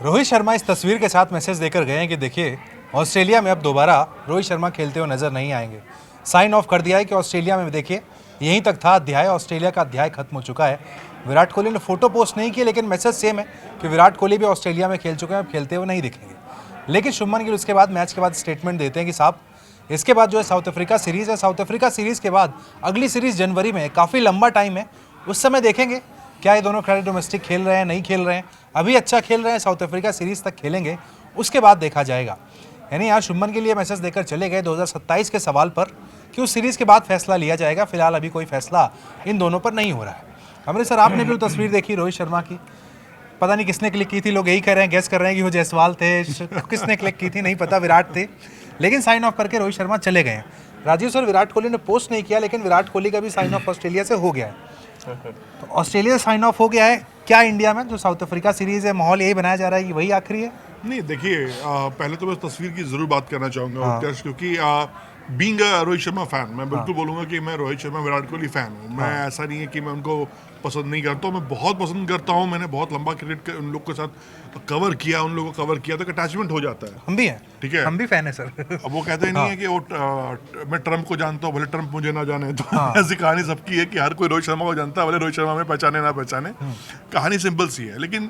रोहित शर्मा इस तस्वीर के साथ मैसेज देकर गए हैं कि देखिए ऑस्ट्रेलिया में अब दोबारा रोहित शर्मा खेलते हुए नजर नहीं आएंगे। साइन ऑफ कर दिया है कि ऑस्ट्रेलिया में देखिए यहीं तक था अध्याय, ऑस्ट्रेलिया का अध्याय खत्म हो चुका है। विराट कोहली ने फोटो पोस्ट नहीं की, लेकिन मैसेज सेम है कि विराट कोहली भी ऑस्ट्रेलिया में खेल चुके हैं, अब खेलते हुए नहीं दिखेंगे। लेकिन शुभमन गिल उसके बाद मैच के बाद स्टेटमेंट देते हैं कि साहब इसके बाद जो है साउथ अफ्रीका सीरीज़ है, साउथ अफ्रीका सीरीज़ के बाद अगली सीरीज़ जनवरी में, काफ़ी लंबा टाइम है, उस समय देखेंगे क्या ये दोनों खिलाड़ी डोमेस्टिक खेल रहे हैं नहीं खेल रहे हैं। अभी अच्छा खेल रहे हैं, साउथ अफ्रीका सीरीज़ तक खेलेंगे, उसके बाद देखा जाएगा। यानी यहाँ शुभमन के लिए मैसेज देकर चले गए 2027 के सवाल पर कि उस सीरीज़ के बाद फैसला लिया जाएगा। फिलहाल अभी कोई फैसला इन दोनों पर नहीं हो रहा है। अमृत सर, आपने भी वो तस्वीर देखी रोहित शर्मा की, पता नहीं किसने क्लिक की थी, लोग यही कह रहे हैं, गेस कर रहे हैं कि वो जायसवाल थे, किसने क्लिक की थी नहीं पता, विराट थे, लेकिन साइन ऑफ करके रोहित शर्मा चले गए हैं। राजीव सर, विराट कोहली ने पोस्ट नहीं किया, लेकिन विराट कोहली का भी साइन ऑफ ऑस्ट्रेलिया से हो गया है। तो ऑस्ट्रेलिया से साइन ऑफ हो गया है, क्या इंडिया में जो साउथ अफ्रीका सीरीज है माहौल यही बनाया जा रहा है कि वही आखिरी है? नहीं, देखिए, पहले तो मैं उस तस्वीर की जरूर बात करना चाहूँगा उत्कर्ष, क्योंकि बीइंग रोहित शर्मा फैन, मैं बिल्कुल बोलूँगा कि मैं रोहित शर्मा विराट कोहली फैन हूँ। मैं ऐसा नहीं है कि मैं उनको पसंद नहीं करता हूँ, मैं बहुत पसंद करता हूँ। मैंने बहुत लंबा क्रिकेट उन लोग के साथ कवर किया, उन लोगों को कवर किया, तो अटैचमेंट हो जाता है। हम भी हैं, ठीक है, हम भी फैन है सर। अब वो कहते नहीं है कि वो मैं ट्रम्प को जानता हूँ, भले ट्रम्प मुझे ना जाने। तो ऐसी कहानी सबकी है कि हर कोई रोहित शर्मा को जानता है, भले रोहित शर्मा में पहचाने ना पहचाने। कहानी सिंपल सी है, लेकिन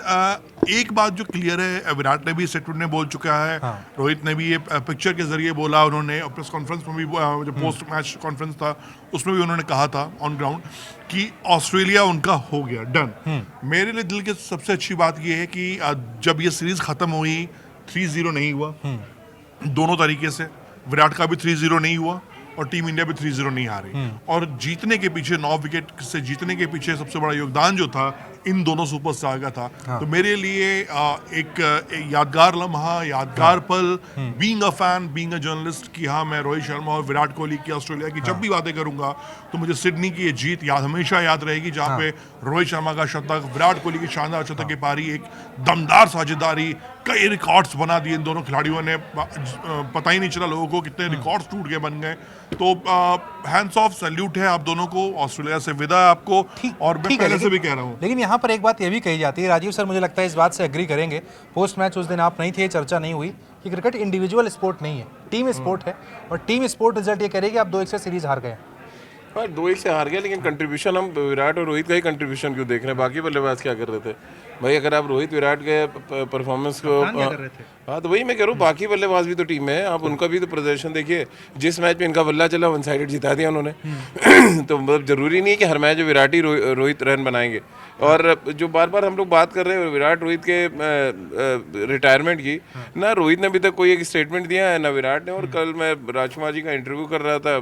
एक बात जो क्लियर है, विराट ने भी स्टेटमेंट में बोल चुका है, रोहित ने भी ये पिक्चर के जरिए बोला, उन्होंने प्रेस कॉन्फ्रेंस में भी, जो पोस्ट मैच कॉन्फ्रेंस था उसमें भी उन्होंने कहा था ऑन ग्राउंड कि ऑस्ट्रेलिया उनका हो गया, डन। मेरे लिए दिल की सबसे अच्छी बात यह है कि जब ये सीरीज खत्म हुई 3-0 नहीं हुआ दोनों तरीके से, विराट का भी 3-0 नहीं हुआ और टीम इंडिया भी 3-0 नहीं हारी। और जीतने के पीछे 9 विकेट से जीतने के पीछे सबसे बड़ा योगदान जो था इन दोनों सुपरस्टार का था। तो मेरे लिए एक यादगार लम्हा, यादगार पल, being a fan, being a journalist, कि हाँ मैं रोहित शर्मा और विराट कोहली की, ऑस्ट्रेलिया की जब भी बातें करूंगा तो मुझे सिडनी की ये जीत हमेशा याद रहेगी, जहाँ पे रोहित शर्मा का शतक, विराट कोहली की शानदार शतक की पारी, एक दमदार साझेदारी, कई रिकॉर्ड्स बना दिए इन दोनों खिलाड़ियों ने, पता ही नहीं चला लोगों को कितने रिकॉर्ड्स टूट के बन गए। तो हैंड्स ऑफ, सैल्यूट है आप दोनों को, ऑस्ट्रेलिया से विदा है आपको। और मैं पहले से भी कह रहा हूँ, लेकिन यहाँ पर एक बात ये भी कही जाती है, राजीव सर मुझे लगता है इस बात से एग्री करेंगे, पोस्ट मैच उस दिन आप नहीं थे, चर्चा नहीं हुई कि क्रिकेट इंडिविजुअल स्पोर्ट नहीं है, टीम स्पोर्ट है, और टीम स्पोर्ट रिजल्ट ये करेगी आप 2-1 से सीरीज हार गए। हाँ, 2-1 से हार गया, लेकिन कंट्रीब्यूशन हम विराट और रोहित का ही कंट्रीब्यूशन क्यों देख रहे हैं? बाकी बल्लेबाज क्या कर रहे थे भाई? अगर आप रोहित विराट के परफॉर्मेंस को, हाँ तो वही मैं कह रहा हूँ, बाकी बल्लेबाज भी तो टीम में है, आप उनका भी तो प्रदर्शन देखिए। जिस मैच में इनका बल्ला चला वन साइडेड जिता दिया उन्होंने। तो मतलब जरूरी नहीं है कि हर मैच विराट ही रोहित रन बनाएंगे। और जो बार बार हम लोग बात कर रहे हैं विराट रोहित के रिटायरमेंट की, ना रोहित ने अभी तक कोई एक स्टेटमेंट दिया है ना विराट ने। और कल मैं राजकुमार जी का इंटरव्यू कर रहा था,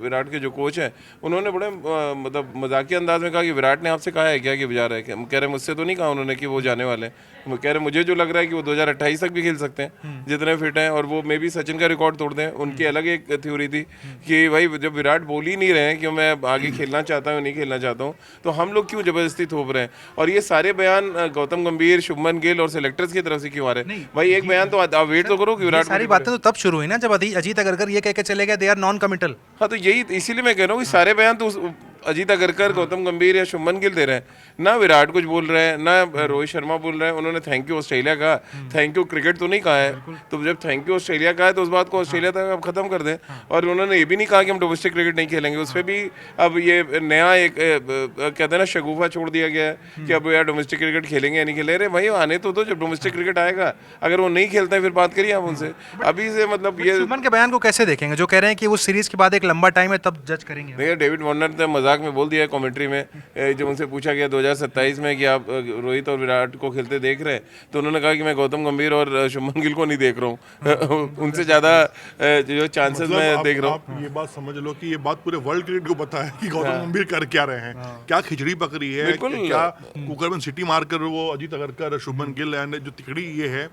विराट के जो कोच हैं, उन्होंने बड़े मतलब मजाकिया अंदाज में कहा कि विराट ने आपसे कहा है क्या कि जा रहे हैं? कह रहे मुझसे तो नहीं कहा उन्होंने कि वो जाने वाले हैं। कह रहे मुझे जो लग रहा है कि वो 2028 तक भी खेल सकते हैं जितने फिट हैं, और वो मे भी सचिन का रिकॉर्ड तोड़ दें। उनकी अलग एक थ्योरी थी कि भाई जब विराट बोल ही नहीं रहे हैं कि मैं आगे खेलना चाहता हूँ नहीं खेलना चाहता हूँ, तो हम लोग क्यों जबरदस्ती थोप रहे हैं? और ये सारे बयान गौतम गंभीर, शुभमन गिल और सिलेक्टर्स की तरफ से क्यों आ रहे हैं? भाई एक बयान तो आप वेट तो करो कि विराट, सारी बातें तो तब शुरू हुई ना जब अजीत अगरकर ये कह के चले गए दे आर नॉन कमिटल। हाँ तो यही, इसीलिए मैं कह रहा हूँ कि सारे बयान तो अजीत अगरकर, गौतम गंभीर या शुभमन गिल दे रहे हैं, ना विराट कुछ बोल रहे हैं, ना रोहित शर्मा बोल रहे हैं। उन्होंने थैंक यू ऑस्ट्रेलिया कहा, थैंक यू क्रिकेट तो नहीं कहा है। तो जब थैंक यू ऑस्ट्रेलिया कहा है तो उस बात को ऑस्ट्रेलिया तक अब खत्म कर दें। और उन्होंने ये भी नहीं कहा कि हम डोमेस्टिक क्रिकेट नहीं खेलेंगे, उस पर भी अब ये नया एक कहते हैं ना शगुफा छोड़ दिया गया है कि अब यार डोमेस्टिक क्रिकेट खेलेंगे या नहीं खेले। अरे भाई आने तो जब डोमेस्टिक क्रिकेट आएगा, अगर वो नहीं खेलते हैं फिर बात करिए आप उनसे। अभी से मतलब ये शुभमन के बयान को कैसे देखेंगे जो कह रहे हैं कि उस सीरीज के बाद एक लंबा टाइम है तब जज करेंगे? देखिए, डेविड वार्नर ने मजाक में बोल दिया है कमेंट्री में, जब उनसे पूछा गया 2027 में कि आप रोहित और विराट को खेलते देख रहे हैं, तो उन्होंने कहा कि मैं गौतम गंभीर और शुभमन गिल को नहीं देख रहा हूँ। उनसे ज्यादा जो चांसेस मतलब मैं देख रहा हूँ। आप ये बात समझ लो कि ये बात पूरे वर्ल्ड क्रिकेट को पता है कि गौतम गंभीर कर क्या रहे हैं, क्या खिचड़ी पकड़ी है, क्या कुकर में सिटी मार कर वो अजीत अगरकर, शुभमन गिल एंड जो तिकड़ी ये है,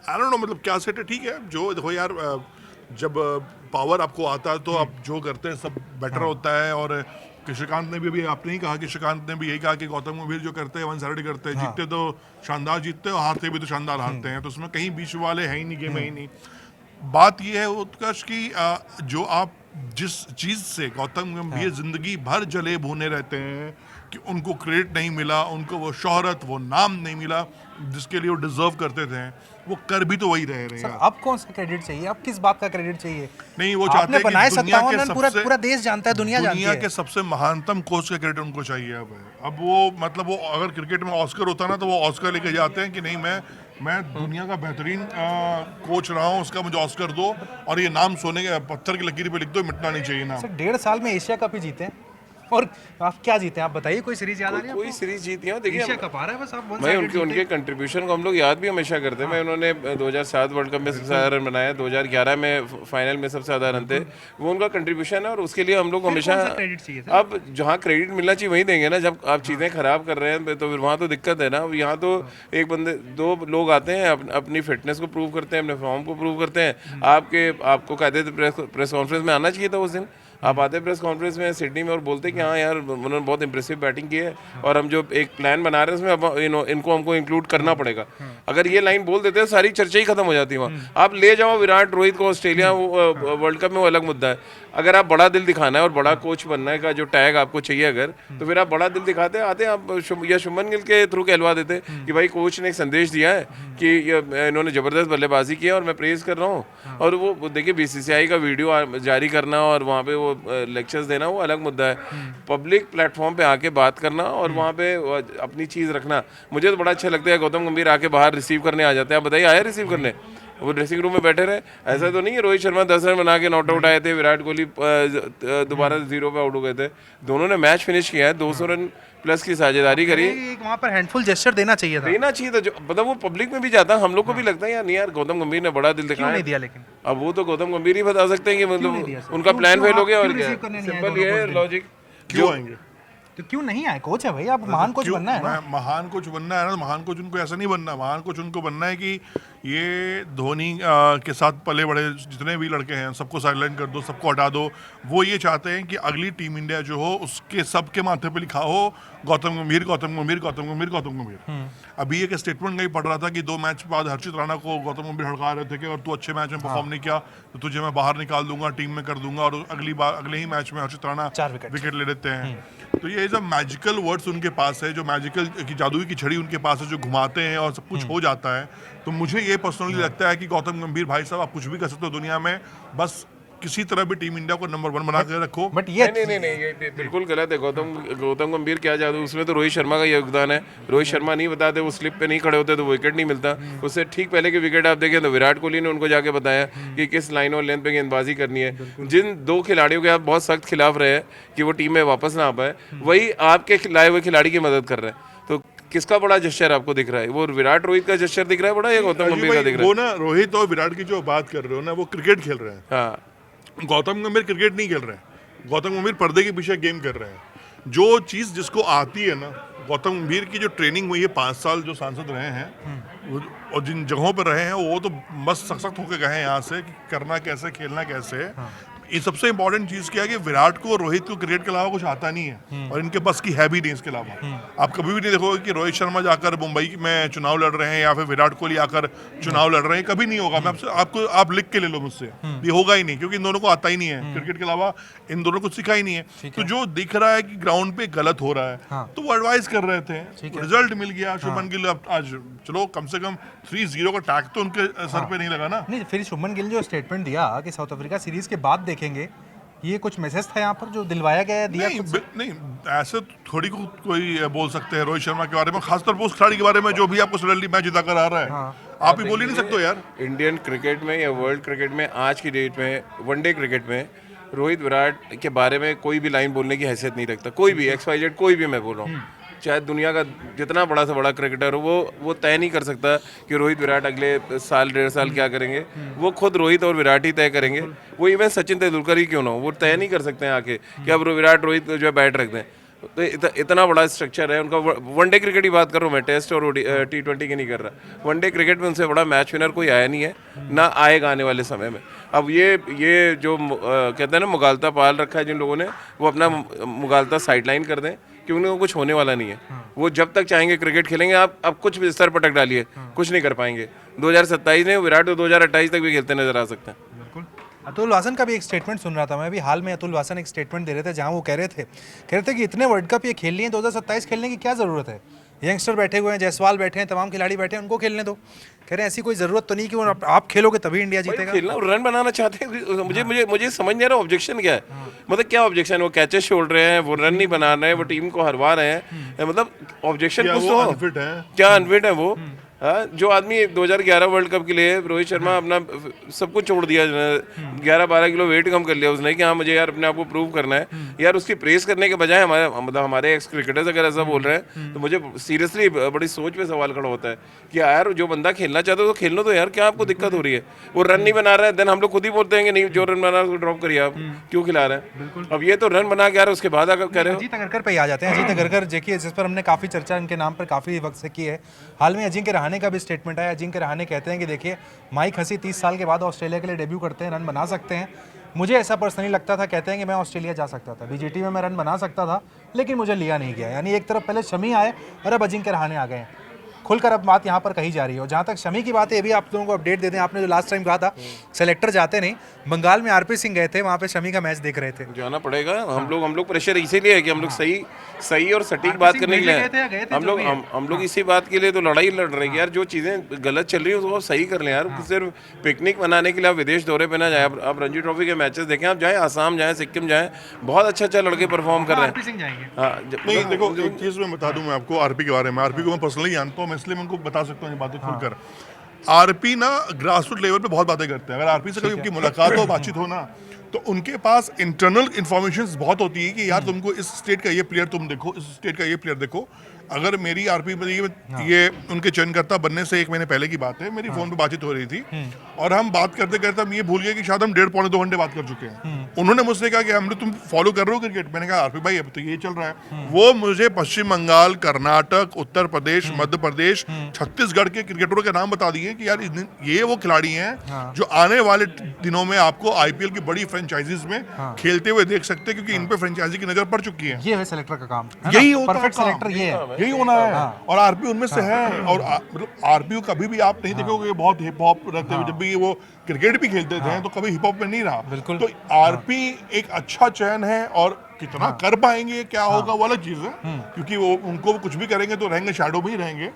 आई डोंट नो, मतलब क्या सेट है। ठीक है, जो देखो यार, जब पावर आपको आता है तो आप जो करते हैं सब बेटर होता है। और श्रीकांत ने भी, अभी आपने ही कहा कि श्रीकांत ने भी यही कहा कि गौतम गंभीर जो करते हैं वन साइड करते हैं, जीतते तो शानदार जीतते हैं और हारते भी तो शानदार हारते हैं, तो उसमें कहीं बीच वाले हैं ही नहीं, गेम है ही नहीं। बात यह है उत्कर्ष की, जो आप जिस चीज़ से गौतम गंभीर जिंदगी भर जले भुने रहते हैं कि उनको क्रेडिट नहीं मिला, उनको वो शोहरत, वो नाम नहीं मिला जिसके लिए वो डिजर्व करते थे। वो कर भी तो वही रहे सर यार। अब कौन सा क्रेडिट चाहिए, अब किस बात का क्रेडिट चाहिए? नहीं, वो चाहते आपने हैं कि बनाए दुनिया 57 के रन, पूरा सबसे पूरा देश जानता है, दुनिया जानती दुनिया है। के सबसे महानतम कोच का क्रेडिट उनको चाहिए अब वो मतलब वो अगर क्रिकेट में ऑस्कर होता ना तो वो ऑस्कर लेके जाते हैं कि नहीं मैं दुनिया का बेहतरीन कोच रहा हूँ, उसका मुझे ऑस्कर दो, और ये नाम सोने के पत्थर की लकीर पे लिख दो, मिटना नहीं चाहिए नाम। सर 1.5 साल में एशिया कप ही जीते हैं, और आप क्या जीते हैं? आप बताइए, कोई सीरीज याद आ रही है कोई आपको? सीरीज जीती है देखिए। एशिया कप आ रहा है बस, आप one मैं sided उनके उनके कंट्रीब्यूशन को हम लोग याद भी हमेशा करते हैं। मैं उन्होंने 2007 वर्ल्ड कप में सबसे ज़्यादा रन बनाया, 2011 में फाइनल में सबसे ज़्यादा रन थे, वो उनका कंट्रीब्यूशन है और उसके लिए हम लोग हमेशा क्रेडिट चाहिए सर? अब जहाँ क्रेडिट मिलना चाहिए वहीं देंगे ना। जब आप चीज़ें खराब कर रहे हैं तो फिर वहाँ तो दिक्कत है ना। यहाँ तो एक बंदे दो लोग आते हैं, अपनी फिटनेस को प्रूव करते हैं, अपने फॉर्म को प्रूव करते हैं। आपको कहते थे प्रेस कॉन्फ्रेंस में आना चाहिए था उस दिन। आप आते प्रेस कॉन्फ्रेंस में सिडनी में और बोलते कि हाँ यार उन्होंने बहुत इंप्रेसिव बैटिंग की है और हम जो एक प्लान बना रहे हैं उसमें अब इनको हमको इंक्लूड करना पड़ेगा। अगर ये लाइन बोल देते हैं सारी चर्चा ही खत्म हो जाती है वहाँ। आप ले जाओ विराट रोहित को ऑस्ट्रेलिया वर्ल्ड कप में, वो अलग मुद्दा है। अगर आप बड़ा दिल दिखाना है और बड़ा कोच बनने का जो टैग आपको चाहिए अगर, तो फिर आप बड़ा दिल दिखाते आते आप या शुभमन गिल के थ्रू कहलवा देते कि भाई कोच ने एक संदेश दिया है कि इन्होंने ज़बरदस्त बल्लेबाजी की है और मैं प्रेज़ कर रहा हूँ। और वो देखिए बीसीसीआई का वीडियो जारी करना और वहाँ पे वो लेक्चर्स देना वो अलग मुद्दा है। पब्लिक प्लेटफॉर्म पे आके बात करना और वहाँ पे अपनी चीज़ रखना, मुझे तो बड़ा अच्छा लगता है। गौतम गंभीर आके बाहर रिसीव करने आ जाते हैं। आप बताइए, आए रिसीव करने? वो ड्रेसिंग रूम में बैठे रहे। ऐसा तो नहीं है रोहित शर्मा 10 रन बना के नॉट आउट आए थे, विराट कोहली दोबारा 0 पे आउट हो गए थे। दोनों ने मैच फिनिश किया है, 200 रन प्लस की साझेदारी करी। वहाँ पर हैंडफुल जेस्चर देना चाहिए था, देना चाहिए था। जो मतलब वो पब्लिक में भी जाता है, हम लोग को भी लगता है यार नहीं यार गौतम गंभीर ने बड़ा दिल क्यों दिखाया। नहीं दिया? लेकिन अब वो तो गौतम गंभीर ही बता सकते हैं कि नहीं दिया मतलब सर? उनका प्लान फेल हो गया और क्यों क्या। रिसीव करने नहीं आए सिंपल दोनों ये है कोच? लॉजिक। क्यों आएंगे? तो क्यों नहीं आए? कोच है भाई, आप महान कोच बनना है ना। महान कोच बनना है ना, महान कोच उनको ऐसा नहीं बनना। महान कोच उनको बनना है कि ये धोनी के साथ पले बड़े जितने भी लड़के हैं सबको साइलेंट कर दो, सबको हटा दो। वो ये चाहते हैं कि अगली टीम इंडिया जो हो उसके सबके माथे पे लिखा हो गौतम गंभीर, गौतम गंभीर, गौतम गंभीर, गौतम गंभीर। अभी एक स्टेटमेंट कहीं पढ़ रहा था कि 2 मैच बाद हर्षित राणा को गौतम गंभीर हड़का रहे थे कि अगर तू अच्छे मैच में परफॉर्म नहीं किया तो तुझे मैं बाहर निकाल दूंगा, टीम में कर दूंगा। और अगले ही मैच में हर्षित राणा 4 विकेट विकेट ले लेते हैं। तो ये सब मैजिकल वर्ड्स उनके पास है, जो मैजिकल की जादुई की छड़ी उनके पास है, जो घुमाते हैं और सब कुछ हो जाता है। तो मुझे ये पर्सनली लगता है कि गौतम गंभीर भाई साहब, आप कुछ भी कर सकते हो दुनिया में, बस किसी तरह भी टीम इंडिया को नंबर 1 बना के रखो। बट ये नहीं, ये बिल्कुल गलत है। गौतम गंभीर क्या जादू, उसमें तो रोहित शर्मा का योगदान है। रोहित शर्मा नहीं बताते, वो स्लिप पे नहीं खड़े होते तो विकेट नहीं मिलता। उससे ठीक पहले के विकेट आप देखें तो विराट कोहली ने उनको जाके बताया कि किस लाइन और लेंथ पे गेंदबाजी करनी है। जिन 2 खिलाड़ियों के आप बहुत सख्त खिलाफ रहे हैं कि वो टीम में वापस ना आ पाए, वही आपके लाए हुए खिलाड़ी की मदद कर रहे हैं। तो किसका बड़ा जेस्चर आपको दिख रहा है? वो विराट रोहित का जेस्चर दिख रहा है बड़ा, या गौतम गंभीर का दिख रहा है? वो ना रोहित और विराट की जो बात कर रहे हो ना, वो क्रिकेट खेल रहे हैं। हाँ, गौतम गंभीर क्रिकेट नहीं खेल रहे हैं। गौतम गंभीर पर्दे के पीछे गेम कर रहे हैं। जो चीज़ जिसको आती है ना, गौतम गंभीर की जो ट्रेनिंग हुई है 5 साल जो सांसद रहे हैं और जिन जगहों पर रहे हैं वो तो बस सख्त होकर गए हैं यहाँ से कि करना कैसे, खेलना कैसे। ये सबसे इंपॉर्टेंट चीज़ क्या है कि विराट को, रोहित को क्रिकेट के अलावा कुछ आता नहीं है और इनके बस की है भी नहीं इसके अलावा। आप कभी भी नहीं देखोगे कि रोहित शर्मा जाकर मुंबई में चुनाव लड़ रहे हैं या फिर विराट कोहली आकर चुनाव लड़ रहे हैं, कभी नहीं होगा। मैं आप लिख के ले लो मुझसे, ये होगा ही नहीं, क्योंकि इन दोनों को आता ही नहीं है क्रिकेट के अलावा, इन दोनों को सीखा ही नहीं है। तो जो दिख रहा है कि ग्राउंड पे गलत हो रहा है तो वो एडवाइस कर रहे थे, रिजल्ट मिल गया। शुभमन गिल आज चलो कम से कम 3-0 का टैग तो उनके सर पे नहीं लगा ना। नहीं, फिर शुभमन गिल जो स्टेटमेंट दिया कि साउथ अफ्रीका सीरीज के बाद देखेंगे, ये कुछ मैसेज था यहाँ पर जो दिलवाया गया दिया? नहीं, ऐसे थोड़ी कोई बोल सकते हैं रोहित शर्मा के बारे में, खासतौर पर उस खिलाड़ी के बारे में जो भी आपको सडनली मैच जिता कर आ रहा है। आप ही बोल ही नहीं सकते हो यार। इंडियन क्रिकेट में या वर्ल्ड क्रिकेट में आज की डेट में, वनडे क्रिकेट में रोहित विराट के बारे में कोई भी लाइन बोलने की हैसियत नहीं रखता। कोई भी XYZ, कोई भी, मैं बोल रहा हूँ, चाहे दुनिया का जितना बड़ा से बड़ा क्रिकेटर हो, वो तय नहीं कर सकता कि रोहित विराट अगले साल 1.5 साल क्या करेंगे। वो खुद रोहित और विराट ही तय करेंगे। वो इवन सचिन तेंदुलकर ही क्यों ना हो, वो तय नहीं कर सकते हैं आके कि अब विराट रोहित जो है बैट रख दें। तो इतना बड़ा स्ट्रक्चर है उनका। वनडे क्रिकेट की बात कर रहा हूँ मैं, टेस्ट और T20 की नहीं कर रहा। वनडे क्रिकेट में उनसे बड़ा मैच विनर कोई आया नहीं है, ना आएगा आने वाले समय में। अब ये जो कहते हैं ना मुगालता पाल रखा है जिन लोगों ने, वो अपना मुगालता साइडलाइन कर दें, क्योंकि उनको कुछ होने वाला नहीं है। वो जब तक चाहेंगे क्रिकेट खेलेंगे। आप कुछ भी सर पटक डालिए, कुछ नहीं कर पाएंगे। 2027 में विराट तो 2028 तक भी खेलते नजर आ सकते हैं। बिल्कुल। अतुल वासन का भी एक स्टेटमेंट सुन रहा था मैं, अभी हाल में अतुल वासन एक स्टेटमेंट दे रहे थे जहां वो कह रहे थे कि इतने वर्ल्ड कप ये खेल लिए 2027 खेलने की क्या ज़रूरत है, यंगस्टर बैठे हुए हैं, जायसवाल बैठे हैं, तमाम खिलाड़ी बैठे हैं, उनको खेलने दो। कह रहे हैं ऐसी कोई ज़रूरत तो नहीं कि वो आप खेलोगे तभी इंडिया जीतेगा। खेलना रन बनाना चाहते हैं, मुझे समझ नहीं आ रहा ऑब्जेक्शन क्या है, मतलब क्या ऑब्जेक्शन, वो कैचेस छोड़ रहे हैं, वो रन नहीं बना रहे हैं, वो टीम को हरवा रहे हैं, मतलब ऑब्जेक्शन कुछ तो अनफिट है, क्या अनफिट है वो? हाँ, जो आदमी 2011 वर्ल्ड कप के लिए रोहित शर्मा अपना सब कुछ छोड़ दिया, 11-12 किलो वेट कम कर लिया उसने कि हाँ मुझे यार अपने आप को प्रूव करना है, यार उसकी प्रेस करने के बजाय हमारे एक्स क्रिकेटर्स अगर ऐसा बोल रहे हैं तो मुझे सीरियसली बड़ी सोच पे सवाल खड़ा होता है कि यार जो बंदा खेलना चाहता है तो खेलने दो यार, क्या आपको दिक्कत हो रही है? वो रन नहीं बना रहा है, देन हम लोग खुद ही बोलते हैं कि नहीं जो रन बना रहा है उसको ड्रॉप करिए, आप क्यों खिला रहे हैं? अब ये तो रन बना के यार उसके बाद अगर कह रहे हो अजीत अगरकर पे ही आ जाते हैं। अजीत अगरकर देखिए जिस पर हमने काफ़ी चर्चा इनके नाम पर काफ़ी वक्त से की है, हाल में अजिंक्य रहाणे का भी स्टेटमेंट आया। अजिंक्य रहाणे कहते हैं कि देखिए माइक हसी 30 साल के बाद ऑस्ट्रेलिया के लिए डेब्यू करते हैं, रन बना सकते हैं। मुझे ऐसा पर्सनली लगता था, कहते हैं कि मैं ऑस्ट्रेलिया जा सकता था, बीजीटी में मैं रन बना सकता था, लेकिन मुझे लिया नहीं गया। यानी एक तरफ पहले शमी आए और अब अजिंक्य रहाणे आ गए हैं। खुलकर अब बात यहाँ पर कही जा रही है। और जहाँ तक शमी की बात है, ये भी आप लोगों को अपडेट दे दें, आपने जो लास्ट टाइम कहा था सेलेक्टर जाते नहीं, बंगाल में आरपी सिंह गए थे, वहाँ पे शमी का मैच देख रहे थे। जाना पड़ेगा, हम लोग प्रेशर इसीलिए है कि हम लोग सही और सटीक बात करने के लिए हम लोग इसी बात के लिए तो लड़ाई लड़ रहे हैं यार, जो चीज़ें गलत चल रही है उसको सही कर लें यार। सिर्फ पिकनिक मनाने के लिए आप विदेश दौरे पे ना जाए, आप रणजी ट्रॉफी के मैचेस देखें, आप जाएं आसाम जाएं, सिक्किम जाएं, बहुत अच्छा लड़के परफॉर्म कर रहे हैं। हाँ नहीं देखो एक चीज़ मैं बता दूं मैं आपको आरपी के बारे में, आरपी को मैं पर्सनली जानता हूँ, मैं इसलिए मैं उनको बता सकता हूँ ये बातें खुलकर। आरपी ना ग्रास रूट लेवल पे बहुत बातें करते हैं। अगर आरपी से कभी उनकी मुलाकात हो, बातचीत हो ना, तो उनके पास इंटरनल इन्फॉर्मेशन बहुत होती है कि यार तुमको इस स्टेट का ये प्लेयर तुम देखो, इस स्टेट का ये प्लेयर देखो। अगर मेरी आरपी में ये उनके चयनकर्ता बनने से 1 महीने पहले की बात है, मेरी फोन पे बातचीत हो रही थी और हम बात करते करते हम ये भूल गए कि शायद हम 1.5-2 घंटे बात कर चुके हैं। उन्होंने मुझसे कहा कि हमने तुम फॉलो कर रहे हो क्रिकेट? मैंने कहा आरपी भाई अब तो ये चल रहा है। वो मुझे पश्चिम बंगाल, कर्नाटक, उत्तर प्रदेश, मध्य प्रदेश, छत्तीसगढ़ के क्रिकेटरों के नाम बता दिए कि यार ये वो खिलाड़ी हैं जो आने वाले दिनों में आपको आईपीएल की बड़ी फ्रेंचाइजीज में खेलते हुए देख सकते हैं, क्योंकि इन पे फ्रेंचाइजी की नजर पड़ चुकी है। ये है सेलेक्टर का काम, यही होता है, परफेक्ट सेलेक्टर ये है, यही होना है। और आरपी उनमें से है। और मतलब आरपी कभी भी आप नहीं देखोगे बहुत हिप हॉप रखते हुए, जब भी वो क्रिकेट भी खेलते थे तो कभी हिप हॉप में नहीं रहा। बिल्कुल। तो आरपी एक अच्छा चयन है, और कितना कर पाएंगे क्या होगा वो अलग चीज है, क्योंकि वो उनको कुछ भी करेंगे तो रहेंगे शैडो भी रहेंगे।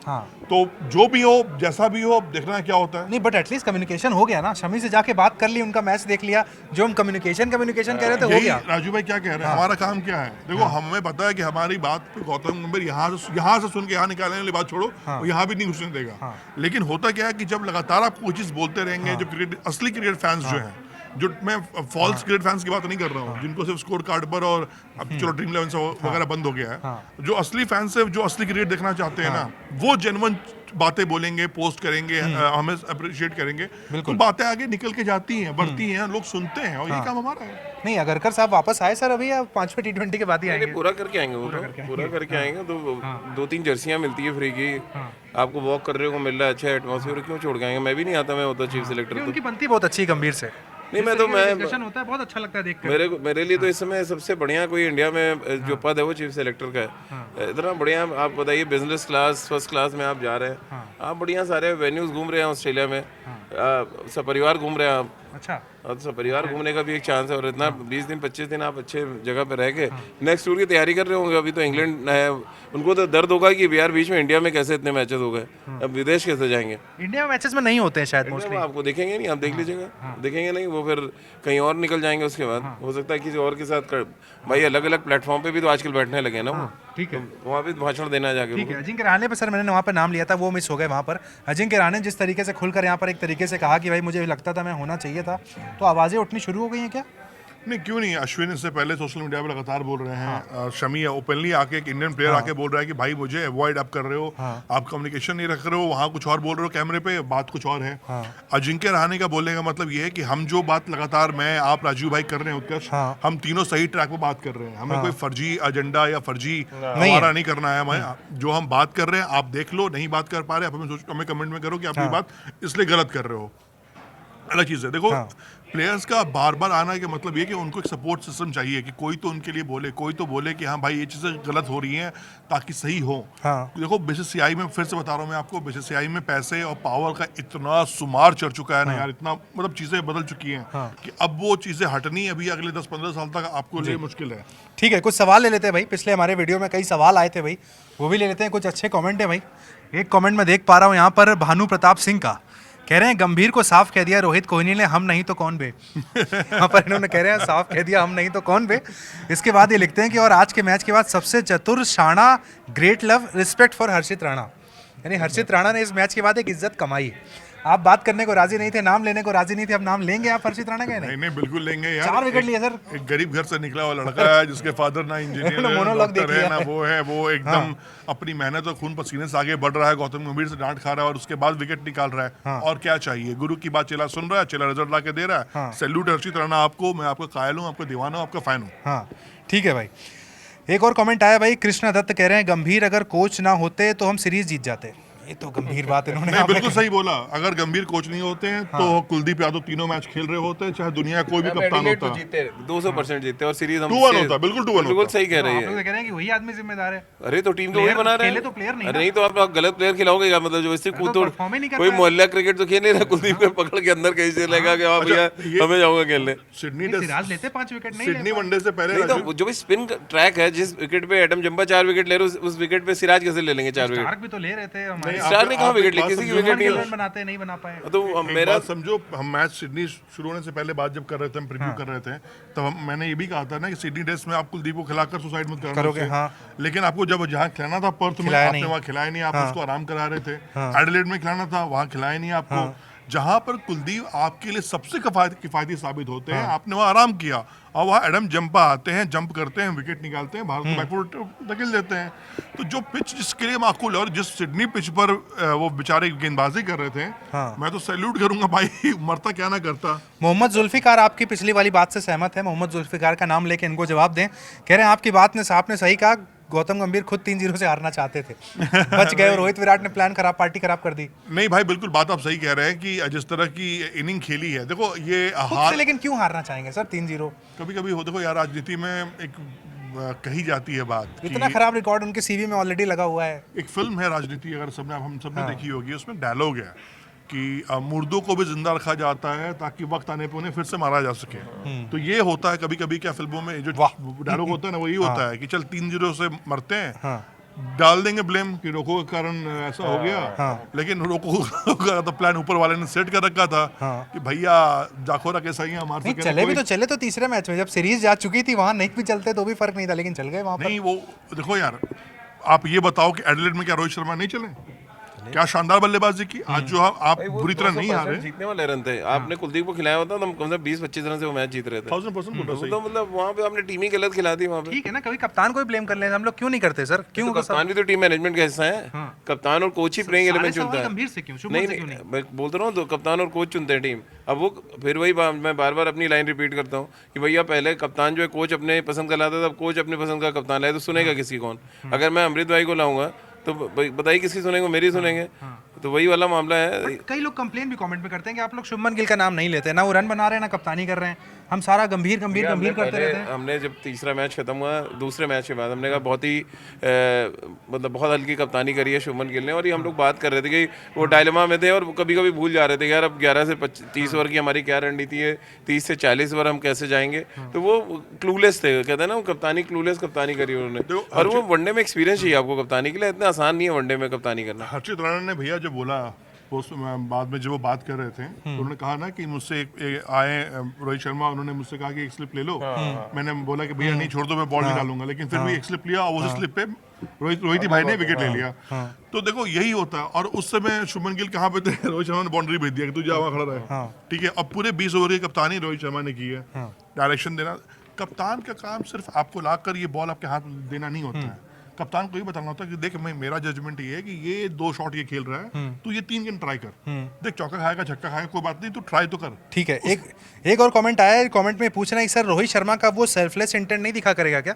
तो जो भी हो जैसा भी हो देखना क्या होता है। नहीं बट एटलीस्ट कम्युनिकेशन हो गया ना, शमी से जाके बात कर ली, उनका मैच देख लिया, जो हम कम्युनिकेशन कह रहे थे हो गया। राजू भाई क्या कह रहे हैं, हमारा काम क्या है? देखो हमें पता है कि हमारी बात पे गौतम गंभीर यहाँ से सुन के यहाँ निकालने वाली बात छोड़ो, वो यहाँ भी नहीं घुसने देगा। लेकिन होता क्या है कि जब लगातार आप कोई चीज बोलते रहेंगे, जो क्रिकेट असली क्रिकेट फैंस जो हैं, जो मैं फॉल्स क्रिकेट फैंस की बात नहीं कर रहा हूँ, जिनको सिर्फ स्कोर कार्ड पर और अब चलो ड्रीम 11 वगैरह बंद हो गया है, जो असली फैंस है, जो असली क्रिकेट देखना चाहते हैं ना, वो जेन्युइन बातें बोलेंगे, पोस्ट करेंगे, हमें अप्रिशिएट करेंगे, तो बातें आगे निकल के जाती हैं, बढ़ती हैं, लोग सुनते हैं, और ये काम हमारा है। नहीं अगरकर साहब वापस आए सर अभी, 5वें T20 के बाद ही आएंगे? पूरा करके आएंगे, वो पूरा करके आएंगे। तो 2-3 जर्सियां मिलती है फ्री की, आपको वॉक कर रहे हो मिल रहा है, अच्छा एटमॉस्फेयर, क्यों छोड़ के आएंगे? मैं भी नहीं आता, मैं होता चीफ सिलेक्टर। उनकी बनती बहुत अच्छी गंभीर से, नहीं मैं डिस्कशन होता है, बहुत अच्छा लगता है देखकर। मेरे लिए तो इस समय सबसे बढ़िया कोई इंडिया में जो पद है वो चीफ सेलेक्टर का है। इतना बढ़िया, आप बताइए बिजनेस क्लास, फर्स्ट क्लास में आप जा रहे हैं, आप बढ़िया सारे वेन्यूज घूम रहे हैं ऑस्ट्रेलिया में, सब परिवार घूम रहे हैं आप। अच्छा, और सब परिवार घूमने का भी एक चांस है, और इतना 20 दिन 25 दिन आप अच्छे जगह पे रह के नेक्स्ट टूर की तैयारी कर रहे होंगे। अभी तो इंग्लैंड है, उनको तो दर्द होगा कि यार बीच में इंडिया में कैसे इतने मैचेस हो गए, अब विदेश कैसे जाएंगे? इंडिया में मैचेस में नहीं होते हैं शायद मोस्टली, आपको देखेंगे नहीं, आप देख लीजिएगा, देखेंगे नहीं, वो फिर कहीं और निकल जाएंगे। उसके बाद हो सकता है किसी और के साथ भाई अलग अलग प्लेटफॉर्म पे भी तो आजकल बैठने लगे ना वो, ठीक है, वहाँ भी भाषण देना जाके। ठीक है। अजिंक्य रहाणे पे सर मैंने वहाँ पे नाम लिया था, वो मिस हो गए वहाँ पर। अजिंक्य रहाणे जिस तरीके से खुलकर यहाँ पर एक तरीके से कहा कि भाई मुझे लगता था मैं होना चाहिए था, तो आवाज़ें उठनी शुरू हो गई हैं क्या? नहीं क्यों नहीं, अश्विन इससे पहले सोशल मीडिया पे लगातार बोल रहे हैं। शमी ओपनली आके एक इंडियन प्लेयर आके बोल रहा है कि भाई मुझे अवॉइड आप कर रहे हो, आप कम्युनिकेशन नहीं रख रहे हो, वहाँ कुछ और बोल रहे हो कैमरे पे, बात कुछ और है। अजिंक्य रहाणे का बोलने का मतलब ये है कि हम जो बात लगातार मैं, आप, राजीव भाई कर रहे हैं, उत्कर्ष, हम तीनों सही ट्रैक पे बात कर रहे हैं। हमें कोई फर्जी एजेंडा या फर्जी हमारा नहीं करना है। हमें जो हम बात कर रहे हैं आप देख लो, नहीं बात कर पा रहे आप हमें कमेंट में करो कि आप ये बात इसलिए गलत कर रहे हो। अलग चीज़ है। देखो प्लेयर्स का बार बार आना का मतलब ये कि उनको एक सपोर्ट सिस्टम चाहिए कि कोई तो उनके लिए बोले, कोई तो बोले कि हाँ भाई ये चीज़ें गलत हो रही हैं ताकि सही हो। देखो बीसीसीआई में फिर से बता रहा हूँ मैं आपको, बीसीसीआई में पैसे और पावर का इतना सुमार चढ़ चुका है ना यार, इतना मतलब चीज़ें बदल चुकी हैं कि अब वो चीज़ें हटनी अभी अगले 10-15 साल तक आपको लिए मुश्किल है। ठीक है, कुछ सवाल ले लेते हैं भाई। पिछले हमारे वीडियो में कई सवाल आए थे भाई, वो भी ले लेते हैं। कुछ अच्छे कमेंट है भाई। एक कमेंट मैं देख पा रहा हूँ यहाँ पर भानु प्रताप सिंह का, कह रहे हैं गंभीर को साफ कह दिया रोहित कोहली ने, हम नहीं तो कौन बे। यहाँ पर इन्होंने कह रहे हैं साफ कह दिया हम नहीं तो कौन बे। इसके बाद ये लिखते हैं कि और आज के मैच के बाद सबसे चतुर, शाना, ग्रेट लव, रिस्पेक्ट फॉर हर्षित राणा। यानी हर्षित राणा ने इस मैच के बाद एक इज्जत कमाई। आप बात करने को राजी नहीं थे, नाम लेने को राजी नहीं थे, अब नाम लेंगे आप हर्षित राणा का? नहीं बिल्कुल लेंगे यार। 4 विकेट लिए सर। एक गरीब घर से निकला हुआ लड़का है जिसके फादर ना इंजीनियर है, मोनोलॉग डॉक्टर देख है लिया ना वो है, वो एकदम अपनी मेहनत और खून पसीने से आगे बढ़ रहा है, गौतम गंभीर से डांट खा रहा है और उसके बाद विकेट निकाल रहा है। और क्या चाहिए? गुरु की बात चेला सुन रहा है, चेला रिजल्ट ला के दे रहा है। सैल्यूट हर्षित राणा आपको, मैं आपका कायल हूँ, आपका दीवाना हूँ, आपका फैन हूँ। हाँ ठीक है भाई। एक और कमेंट आया भाई, कृष्णा दत्त कह रहे हैं गंभीर अगर कोच ना होते तो हम सीरीज जीत जाते। ये तो गंभीर बात इन्होंने नहीं बिल्कुल सही बोला। अगर गंभीर कोच नहीं होते हैं तो कुलदीप यादव तीनों मैच खेल रहे होते हैं, चाहे दुनिया कोई भी कप्तान होता है। जीते 200% जीते और सीरीज हम 2-1 होता, बिल्कुल 2-1 होता। बिल्कुल सही कह रही आप है। लोग कह रहे हैं कि वही आदमी जिम्मेदार है। अरे तो टीम तो वही बना रहे हैं। तो प्लेयर नहीं, अरे नहीं तो आप गलत प्लेयर खिलाओगे क्या? मतलब जो इससे कूद कोई मोहल्ला क्रिकेट तो खेल नहीं रहा, कुलदीप को पकड़ के अंदर कहीं से लेगा कि हाँ भैया हमें जाऊंगा खेलने। सिडनी सिराज लेते 5 विकेट नहीं, सिडनी वनडे से पहले नहीं तो जो भी स्पिन ट्रैक है, जिस विकेट पे एडम जंपा 4 विकेट ले रहे उस विकेट पे सिराज कैसे ले लेंगे 4 विकेट? स्टार्क भी तो ले रहे थे हमारे। स्टार ने कहाँ विकेट ली? किसी की विकेट नहीं रन बनाते नहीं बना पाए। तो मेरा समझो, हम मैच सिडनी शुरू होने से पहले बात जब कर रहे थे, हम प्रीव्यू कर रहे थे, तब मैंने ये भी कहा था ना कि सिडनी टेस्ट में आप कुलदीप को खिलाकर सुसाइड मत करोगे। हाँ। लेकिन आपको जब जहाँ खिलाना था पर्थ में, आपने वहाँ खिलाया नहीं, आप उसको आराम करा रहे थे। एडिलेड में खिलाना था, वहाँ खिलाया नहीं आपको। जहां पर कुलदीप आपके लिए सबसे किफायती साबित होते हैं, आपने वहाँ आराम किया और वहाँ एडम जंपा आते हैं, जंप करते हैं, विकेट निकालते हैं, भारत को बैकवर्ड धकेल देते हैं। तो जो पिच जिसके लिए माकूल है और जिस सिडनी पिच पर वो बेचारे गेंदबाजी कर रहे थे, मैं तो सैल्यूट करूंगा भाई, मरता क्या ना करता। मोहम्मद जुल्फिकार आपकी पिछली वाली बात से सहमत है। मोहम्मद जुल्फिकार का नाम लेके इनको जवाब दें। कह रहे हैं आपकी बात ने आपने सही कहा, गौतम गंभीर खुद 3-0 से हारना चाहते थे, बच गए और रोहित विराट ने प्लान खराब, पार्टी खराब कर दी। नहीं भाई बिल्कुल बात आप सही कह रहे हैं कि जिस तरह की इनिंग खेली है, देखो ये हार, लेकिन क्यों हारना चाहेंगे सर 3-0? कभी कभी हो, देखो यार राजनीति में एक कही जाती है बात, इतना खराब रिकॉर्ड उनके सीवी में ऑलरेडी लगा हुआ है। एक फिल्म है राजनीति, अगर हम सबने देखी होगी, उसमें डायलॉग है कि मुर्दों को भी जिंदा रखा जाता है ताकि वक्त आने पर उन्हें फिर से मारा जा सके। तो ये होता है कभी कभी क्या फिल्मों में जो डायलॉग होता है ना, वही होता है कि चल 3-0 से मरते हैं, डाल देंगे ब्लेम कि रोको के कारण ऐसा हो गया। लेकिन रोको का तो प्लान ऊपर वाले ने सेट कर रखा था कि भैया जाखोरा कैसा ही हमारे नहीं चले भी तो चले तो तीसरे मैच में, जब सीरीज जा चुकी थी वहां नहीं भी चलते तो भी फर्क नहीं था, लेकिन चल गए वहां पर। नहीं वो देखो यार, आप ये बताओ कि एडिलेड में क्या रोहित शर्मा नहीं चले? क्या शानदार बल्लेबाजी की आज, जो आप बुरी तरह नहीं हारे, जीतने वाले रन थे। आपने कुलदीप को खिलाया होता तो हम 20-25 रन से वो मैच जीत रहे थे। 1000% तो मतलब वहाँ पे आपने टीम ही गलत खिला दी वहाँ पे। ठीक है ना, कभी कप्तान को भी ब्लेम कर लेंगे हम लोग, क्यों नहीं करते सर? क्यों? कप्तान भी तो टीम मैनेजमेंट का हिस्सा है। कप्तान और कोच ही प्लेइंग 11 चुनता है। गंभीर से क्यों? नहीं मैं बोलता रहा हूँ, तो कप्तान और कोच चुनते हैं टीम। अब वो फिर वही मैं बार बार अपनी लाइन रिपीट करता हूँ कि भैया पहले कप्तान जो है कोच अपने पसंद का लाता था, अब कोच अपने पसंद का कप्तान लाए तो सुनेगा किसी कौन? अगर मैं अमृत भाई को लाऊंगा तो बताइए किसकी सुनेंगे? मेरी सुनेंगे। तो वही वाला मामला है। कई लोग कंप्लेन भी कमेंट में करते हैं कि आप लोग शुभमन गिल का नाम नहीं लेते, ना वो रन बना रहे हैं ना कप्तानी कर रहे हैं, हम सारा गंभीर करते रहते हैं। हमने जब तीसरा मैच खत्म हुआ, दूसरे मैच के बाद हमने कहा बहुत ही मतलब बहुत हल्की कप्तानी करी है शुभमन गिल ने, और ये हम लोग बात कर रहे थे कि वो डायलेमा में थे और कभी कभी भूल जा रहे थे यार अब 11 से 30 ओवर की हमारी क्या रणनीति है, 30 से 40 ओवर हम कैसे जाएंगे। तो वो क्लूलेस थे, कहते हैं ना, कप्तानी क्लूलेस कप्तानी करी उन्होंने। और वो वनडे में एक्सपीरियंस चाहिए आपको कप्तानी के लिए, इतना आसान नहीं है वनडे में कप्तानी करना। हर्षित राणा ने भैया जो बोला बाद में जब वो बात कर रहे थे, तो उन्होंने कहा ना कि मुझसे आए रोहित शर्मा, उन्होंने मुझसे कहा कि एक स्लिप ले लो। मैंने बोला कि भैया नहीं छोड़ दो, मैं बॉल निकालूंगा, लेकिन फिर भी एक स्लिप लिया और उस स्लिप पे रोहित भाई ने विकेट ले लिया। तो देखो यही होता है। और उस समय शुभमन गिल कहाँ पे थे? रोहित शर्मा ने बाउंड्री भेज दिया कि तू जा वहाँ खड़ा रहे। ठीक है, अब पूरे 20 ओवर की कप्तानी रोहित शर्मा ने की है, डायरेक्शन देना। कप्तान का काम सिर्फ आपको लाकर ये बॉल आपके हाथ में देना नहीं होता है, कप्तान को ये बताना होता है कि देख मेरा जजमेंट ये है कि ये 2 शॉट ये खेल रहा है, तू ये 3 गेंद ट्राई कर, देख चौका खाएगा छक्का खाएगा कोई बात नहीं, तू ट्राई तो कर। ठीक है, एक और कमेंट आया है, कमेंट में पूछ रहे हैं सर रोहित शर्मा का वो सेल्फलेस इंटेंट नहीं दिखा करेगा क्या?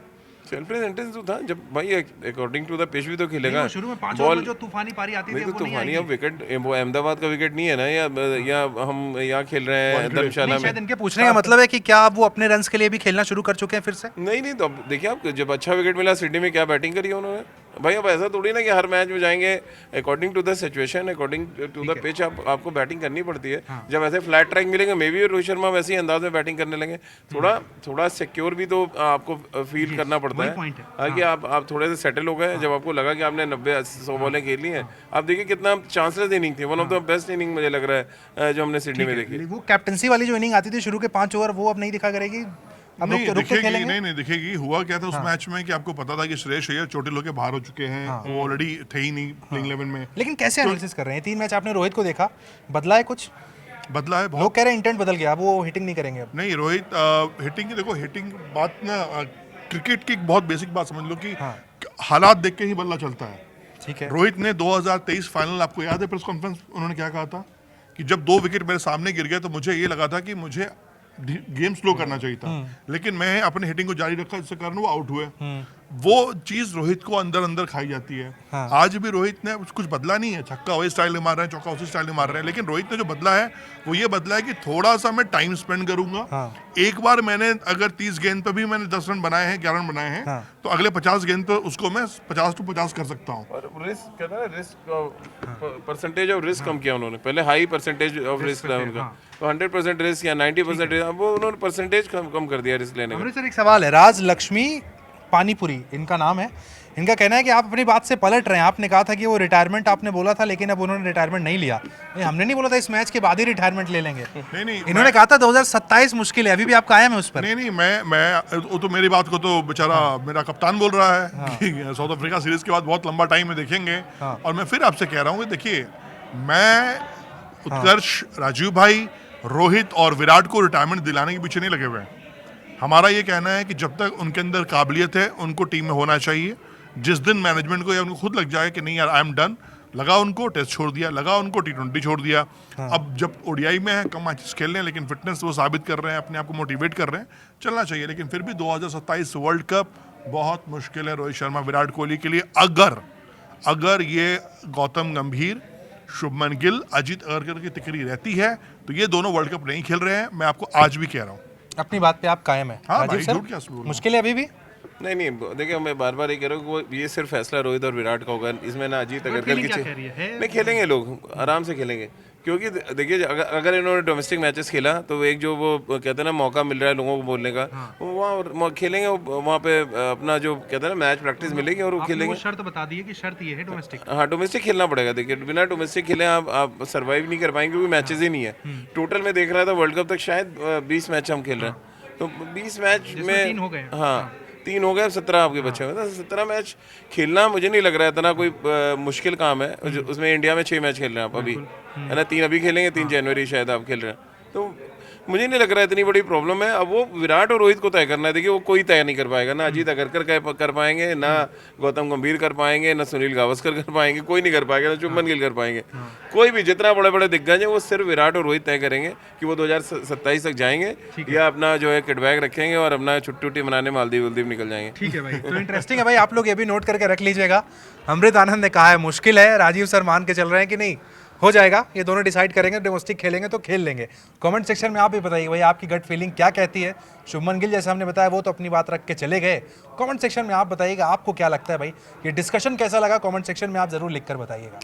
सेल्फ सेंटेंस तो था जब भाई अकॉर्डिंग टू द पिच भी तो खेलेगा। शुरू में 5 ओवर में जो तूफानी पारी आती थी नहीं तो वो नहीं तूफानी आएगी। अब विकेट वो अहमदाबाद का विकेट नहीं है ना, या हम यहाँ खेल रहे हैं धर्मशाला नहीं, में। शायद इनके पूछने का मतलब है कि क्या अब वो अपने रन्स के लिए भी खेलना शुरू कर चुके हैं फिर से? नहीं तो अब देखिए आप, जब अच्छा विकेट मिला सिडनी में क्या बैटिंग करी उन्होंने भाई। अब ऐसा थोड़ी ना कि हर मैच में जाएंगे according to the situation, according to the pitch आपको बैटिंग करनी पड़ती है। जब ऐसे फ्लैट ट्रैक मिलेंगे मे बी रोहित शर्मा वैसे ही अंदाज में बैटिंग करने लगे, थोड़ा सिक्योर भी तो आपको फील करना पड़ता है कि आप थोड़े से सेटल हो गए। जब आपको लगा कि आपने 90-100 बॉलें खेली हैं, आप देखिए कितना चांसलेस इनिंग थी, one of the best inning मुझे लग रहा है जो हमने सिडनी में देखी। वो कैप्टनसी वाली जो इनिंग आती थी शुरू के 5 ओवर, वो अब नहीं दिखा करेगी? अब नहीं रुक के खेलेंगे? नहीं दिखेगी। हुआ क्या था उस मैच में कि आपको पता था कि श्रेयस अय्यर चोटिल होकर बाहर हो चुके हैं, वो ऑलरेडी थे ही नहीं प्लेइंग 11 में। लेकिन कैसे एनालिसिस कर रहे हैं? 3 मैच आपने रोहित को देखा, बदला है कुछ? बदला है बहुत। लोग कह रहे हैं इंटेंट बदल गया, अब वो हिटिंग नहीं करेंगे अब। नहीं रोहित हिटिंग की, देखो हिटिंग बात ना क्रिकेट की एक बहुत बेसिक बात समझ लो कि हालात देख के ही बदला चलता है। ठीक है। रोहित ने 2023 फाइनल, आपको याद है प्रेस कॉन्फ्रेंस उन्होंने क्या कहा था कि जब 2 विकेट मेरे सामने गिर गए तो मुझे ये लगा था कि मुझे गेम स्लो करना चाहिए था, लेकिन मैं अपने हिटिंग को जारी रखा, जिसके कारण वो आउट हुए। वो चीज रोहित को अंदर अंदर खाई जाती है। आज भी रोहित ने कुछ बदला नहीं है, छक्का वही स्टाइल में मार रहे हैं, चौका उसी स्टाइल में मार रहे हैं, लेकिन रोहित ने जो बदला है वो ये बदला है कि थोड़ा सा मैं टाइम स्पेंड करूंगा। एक बार मैंने अगर 30 गेंद पे भी मैंने 10 रन बनाए हैं, 11 रन बनाए हैं, तो अगले 50 गेंद पे उसको मैं 50 to 50 कर सकता हूँ। और रिस्क कहता है, रिस्क परसेंटेज ऑफ रिस्क कम किया उन्होंने। पहले हाई परसेंटेज ऑफ रिस्क था उनका, तो 100% रिस्क या 90% रिस्क, वो उन्होंने परसेंटेज कम कर दिया रिस्क लेने का। अमृत सर, एक सवाल है। राज लक्ष्मी पानीपुरी इनका नाम है। इनका कहना है कि आप अपनी बात से पलट रहे हैं। आपने कहा था कि वो रिटायरमेंट आपने बोला था, लेकिन अब उन्होंने रिटायरमेंट नहीं लिया। नहीं, हमने नहीं बोला था इस मैच के बाद ही रिटायरमेंट ले लेंगे। नहीं इन्होंने कहा था 2027 मुश्किल है, अभी भी आप कायम है उस पर? नहीं मैं वो तो मेरी बात को तो बेचारा मेरा कप्तान बोल रहा है कि साउथ अफ्रीका सीरीज के बाद बहुत लंबा टाइम में देखेंगे। और मैं फिर आपसे कह रहा हूँ कि देखिए, मैं उत्कर्ष, राजीव भाई, रोहित और विराट को रिटायरमेंट दिलाने के पीछे नहीं लगे हुए हैं। हमारा ये कहना है कि जब तक उनके अंदर काबिलियत है उनको टीम में होना चाहिए। जिस दिन मैनेजमेंट को या उनको खुद लग जाए कि नहीं यार आई एम डन, लगा उनको टेस्ट छोड़ दिया, लगा उनको T20 छोड़ दिया। अब जब ओडीआई में है, कम मैचेस खेल रहे हैं, लेकिन फिटनेस वो साबित कर रहे हैं, अपने आप को मोटिवेट कर रहे हैं, चलना चाहिए। लेकिन फिर भी 2027 वर्ल्ड कप बहुत मुश्किल है रोहित शर्मा, विराट कोहली के लिए। अगर ये गौतम गंभीर, शुभमन गिल, अजीत अगरकर की तिकड़ी रहती है तो ये दोनों वर्ल्ड कप नहीं खेल रहे हैं। मैं आपको आज भी कह रहा हूँ। अपनी बात पे आप कायम है? हाँ राजीव भाई, सर, झूठ क्या बोल रहा मुश्किल है अभी भी? नहीं देखिए, मैं बार ये कह रहा हूँ कि ये सिर्फ फैसला रोहित और विराट का होगा, इसमें ना अजीत अगरकर की नहीं खेलेंगे, लोग आराम से खेलेंगे। क्योंकि देखिए, अगर इन्होंने डोमेस्टिक मैचेस खेला तो एक जो वो कहते हैं ना मौका मिल रहा है लोगों को बोलने का, वहाँ खेलेंगे, वहाँ पे अपना जो कहते हैं ना मैच प्रैक्टिस मिलेगी और वो खेलेंगे। शर्त बता दी है कि शर्त ये है डोमेस्टिक। हाँ, डोमेस्टिक खेलना पड़ेगा। देखिए, बिना डोमेस्टिक खेले आप सर्वाइव नहीं कर पाएंगे, क्योंकि मैचेस ही नहीं है। टोटल में देख रहा था वर्ल्ड कप तक शायद 20 मैच हम खेल रहे हैं, तो 20 मैच में 3 हो गए। हाँ 3 हो गए, 17 आपके बच्चे हुए। 17 मैच खेलना मुझे नहीं लग रहा है इतना कोई मुश्किल काम है। उसमें इंडिया में 6 मैच खेल रहे हैं आप अभी, है ना, 3 अभी खेलेंगे, 3 जनवरी शायद आप खेल रहे हैं, तो मुझे नहीं लग रहा है इतनी बड़ी प्रॉब्लम है। अब वो विराट और रोहित को तय करना है। देखिए, वो कोई तय नहीं कर पाएगा, ना अजीत अगरकर कर पाएंगे, ना गौतम गंभीर कर पाएंगे, ना सुनील गावस्कर कर पाएंगे, कोई नहीं कर पाएगा, ना शुभमन गिल कर पाएंगे। कोई भी, जितना बड़े बड़े दिग्गज हैं वो सिर्फ विराट और रोहित तय करेंगे कि वो 2027 तक जाएंगे या अपना जो है किटबैग रखेंगे और अपना छुट्टी मनाने मालदीव निकल जाएंगे। ठीक है भाई, तो इंटरेस्टिंग है भाई। आप लोग ये भी नोट करके रख लीजिएगा। अमृत आनंद ने कहा है मुश्किल है, राजीव सर मान के चल रहे हैं कि नहीं हो जाएगा, ये दोनों डिसाइड करेंगे। डोमेस्टिक खेलेंगे तो खेल लेंगे। कमेंट सेक्शन में आप भी बताइए भाई, आपकी गट फीलिंग क्या कहती है। शुभमन गिल जैसे हमने बताया वो तो अपनी बात रख के चले गए। कमेंट सेक्शन में आप बताइएगा आपको क्या लगता है भाई, ये डिस्कशन कैसा लगा, कमेंट सेक्शन में आप जरूर लिखकर बताइएगा।